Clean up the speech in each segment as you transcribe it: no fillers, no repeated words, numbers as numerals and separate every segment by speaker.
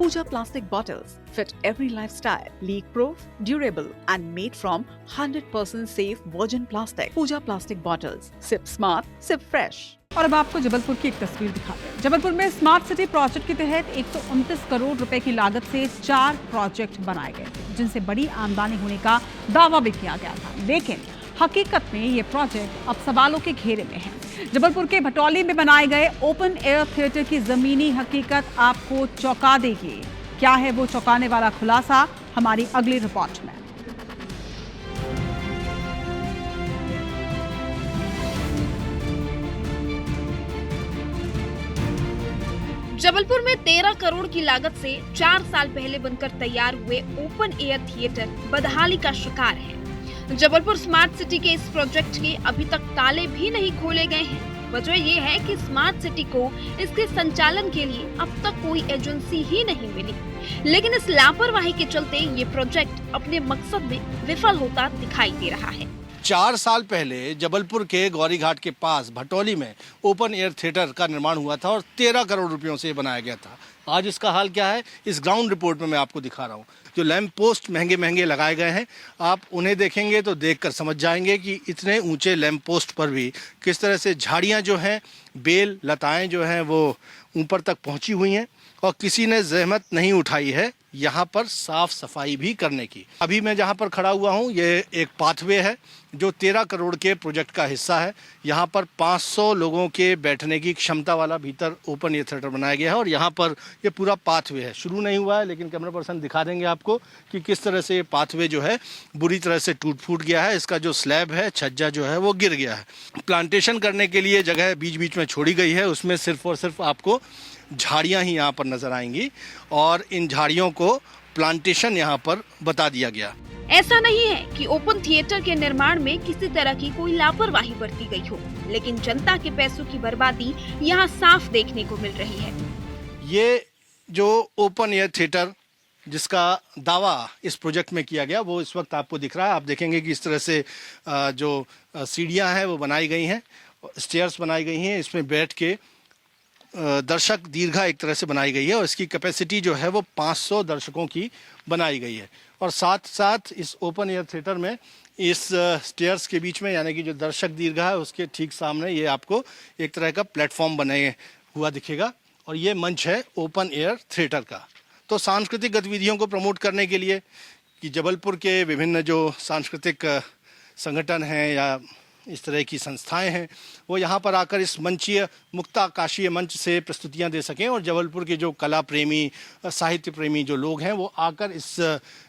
Speaker 1: Pooja plastic bottles fit every lifestyle, leak-proof, durable and made from 100% safe virgin plastic. Pooja plastic bottles. Sip smart, sip fresh.
Speaker 2: और अब आपको जबलपुर की एक तस्वीर दिखाते हैं। जबलपुर में स्मार्ट सिटी प्रोजेक्ट के तहत 129 करोड़ रुपए की लागत से 4 प्रोजेक्ट बनाए गए थे, जिनसे बड़ी आमदनी होने का दावा भी किया गया था। लेकिन हकीकत में ये प्रोजेक्ट अब सवालों के घेरे में है। जबलपुर के भटौली में बनाए गए ओपन एयर थिएटर की जमीनी हकीकत आपको चौंका देगी। क्या है वो चौंकाने वाला खुलासा, हमारी अगली रिपोर्ट में।
Speaker 3: जबलपुर में 13 करोड़ की लागत से 4 साल पहले बनकर तैयार हुए ओपन एयर थिएटर बदहाली का शिकार है। जबलपुर स्मार्ट सिटी के इस प्रोजेक्ट के अभी तक ताले भी नहीं खोले गए हैं। वजह ये है कि स्मार्ट सिटी को इसके संचालन के लिए अब तक कोई एजेंसी ही नहीं मिली। लेकिन इस लापरवाही के चलते ये प्रोजेक्ट अपने मकसद में विफल होता दिखाई दे रहा है।
Speaker 4: 4 साल पहले जबलपुर के गौरी घाट के पास भटौली में ओपन एयर थिएटर का निर्माण हुआ था और 13 करोड़ रुपयों से बनाया गया था। आज इसका हाल क्या है, इस ग्राउंड रिपोर्ट में मैं आपको दिखा रहा हूँ। जो लैंप पोस्ट महंगे महंगे लगाए गए हैं, आप उन्हें देखेंगे तो देखकर समझ जाएंगे कि इतने ऊंचे लैंप पोस्ट पर भी किस तरह से झाड़ियाँ जो हैं, बेल लताएँ जो हैं वो ऊपर तक पहुँची हुई हैं और किसी ने जहमत नहीं उठाई है यहाँ पर साफ सफाई भी करने की। अभी मैं जहाँ पर खड़ा हुआ हूँ, ये एक पाथवे है जो 13 करोड़ के प्रोजेक्ट का हिस्सा है। यहाँ पर 500 लोगों के बैठने की क्षमता वाला भीतर ओपन एयर थिएटर बनाया गया है और यहाँ पर ये पूरा पाथवे है। शुरू नहीं हुआ है, लेकिन कैमरा पर्सन दिखा देंगे आपको कि किस तरह से ये पाथवे जो है बुरी तरह से टूट फूट गया है। इसका जो स्लैब है, छज्जा जो है वो गिर गया है। प्लांटेशन करने के लिए जगह बीच बीच में छोड़ी गई है, उसमें सिर्फ और सिर्फ आपको झाड़ियाँ ही यहाँ पर नजर आएंगी और इन झाड़ियों को प्लांटेशन यहाँ पर बता दिया गया।
Speaker 3: ऐसा नहीं है कि ओपन थिएटर के निर्माण में किसी तरह की कोई लापरवाही बरती गई हो, लेकिन जनता के पैसों की बर्बादी यहाँ साफ देखने को मिल रही है।
Speaker 4: ये जो ओपन एयर थिएटर जिसका दावा इस प्रोजेक्ट में किया गया वो इस वक्त आपको दिख रहा है। आप देखेंगे कि इस तरह से जो सीढ़ियाँ हैं वो बनाई गई हैं, स्टेयर्स बनाई गई हैं, इसमें बैठ के दर्शक दीर्घा एक तरह से बनाई गई है और इसकी कैपेसिटी जो है वो 500 दर्शकों की बनाई गई है। और साथ साथ इस ओपन एयर थिएटर में इस स्टेयर्स के बीच में, यानी कि जो दर्शक दीर्घा है उसके ठीक सामने ये आपको एक तरह का प्लेटफॉर्म बने हुआ दिखेगा और ये मंच है ओपन एयर थिएटर का। तो सांस्कृतिक गतिविधियों को प्रमोट करने के लिए कि जबलपुर के विभिन्न जो सांस्कृतिक संगठन हैं या इस तरह की संस्थाएं हैं वो यहाँ पर आकर इस मंचीय मुक्ताकाशीय मंच से प्रस्तुतियाँ दे सकें और जबलपुर के जो कला प्रेमी, साहित्य प्रेमी जो लोग हैं वो आकर इस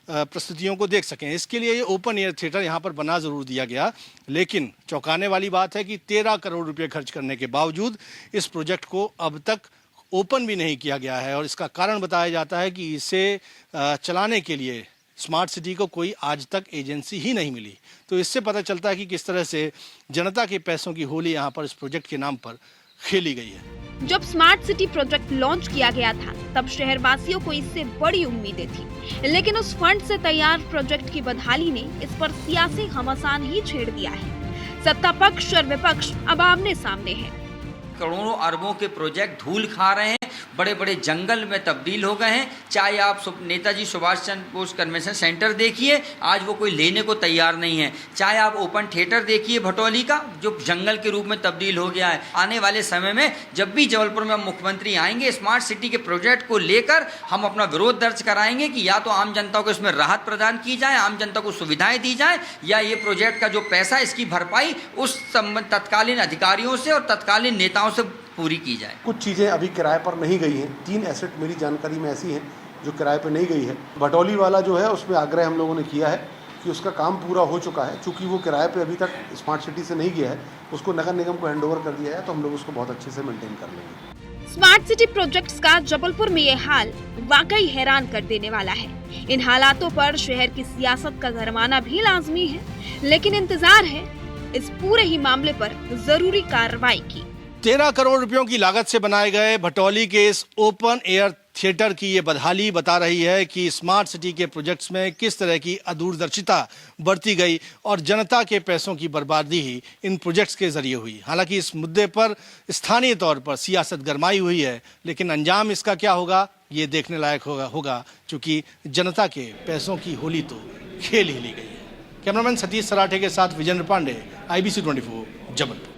Speaker 4: प्रस्तुतियों को देख सकें। इसके लिए ये ओपन एयर थिएटर यहाँ पर बना ज़रूर दिया गया, लेकिन चौंकाने वाली बात है कि 13 करोड़ रुपये खर्च करने के बावजूद इस प्रोजेक्ट को अब तक ओपन भी नहीं किया गया है और इसका कारण बताया जाता है कि इसे चलाने के लिए स्मार्ट सिटी को कोई आज तक एजेंसी ही नहीं मिली। तो इससे पता चलता है कि किस तरह से जनता के पैसों की होली यहाँ पर इस प्रोजेक्ट के नाम पर खेली गई है।
Speaker 3: जब स्मार्ट सिटी प्रोजेक्ट लॉन्च किया गया था तब शहरवासियों को इससे बड़ी उम्मीदें थी, लेकिन उस फंड से तैयार प्रोजेक्ट की बदहाली ने इस पर सियासी घमासान ही छेड़ दिया है। सत्ता पक्ष और विपक्ष अब आमने सामने है।
Speaker 5: करोड़ों अरबों के प्रोजेक्ट धूल खा रहे हैं, बड़े बड़े जंगल में तब्दील हो गए हैं। चाहे आप नेताजी सुभाष चंद्र बोस कन्वेंशन सेंटर देखिए, आज वो कोई लेने को तैयार नहीं है। चाहे आप ओपन थिएटर देखिए भटौली का, जो जंगल के रूप में तब्दील हो गया है। आने वाले समय में जब भी जबलपुर में मुख्यमंत्री आएंगे, स्मार्ट सिटी के प्रोजेक्ट को लेकर हम अपना विरोध दर्ज कराएंगे कि या तो आम जनता को इसमें राहत प्रदान की जाए, आम जनता को सुविधाएं दी जाए, या ये प्रोजेक्ट का जो पैसा इसकी भरपाई उस तत्कालीन अधिकारियों से और तत्कालीन नेताओं से पूरी की जाए।
Speaker 6: कुछ चीज़ें अभी किराए पर नहीं गई हैं। 3 एसेट मेरी जानकारी में ऐसी हैं जो किराए पर नहीं गई है। भटौली वाला जो है उसमें आग्रह हम लोगों ने किया है कि उसका काम पूरा हो चुका है। चूँकि वो किराए पे अभी तक स्मार्ट सिटी से नहीं गया है, उसको नगर निगम को हैंडओवर कर दिया है, तो हम लोग उसको बहुत अच्छे से मेंटेन कर लेंगे।
Speaker 3: स्मार्ट सिटी प्रोजेक्ट्स का जबलपुर में ये हाल वाकई हैरान कर देने वाला है। इन हालातों पर शहर की सियासत का गरमाना भी लाजमी है, लेकिन इंतजार है इस पूरे ही मामले पर जरूरी कार्रवाई की।
Speaker 4: 13 करोड़ रुपयों की लागत से बनाए गए भटौली के इस ओपन एयर थिएटर की ये बदहाली बता रही है कि स्मार्ट सिटी के प्रोजेक्ट्स में किस तरह की अदूरदर्शिता बरती गई और जनता के पैसों की बर्बादी ही इन प्रोजेक्ट्स के जरिए हुई। हालांकि इस मुद्दे पर स्थानीय तौर पर सियासत गरमाई हुई है, लेकिन अंजाम इसका क्या होगा ये देखने लायक होगा क्योंकि जनता के पैसों की होली तो खेल ही ली गई है। कैमरामैन सतीश सराठे के साथ विजेंद्र पांडे, IBC 24, जबलपुर।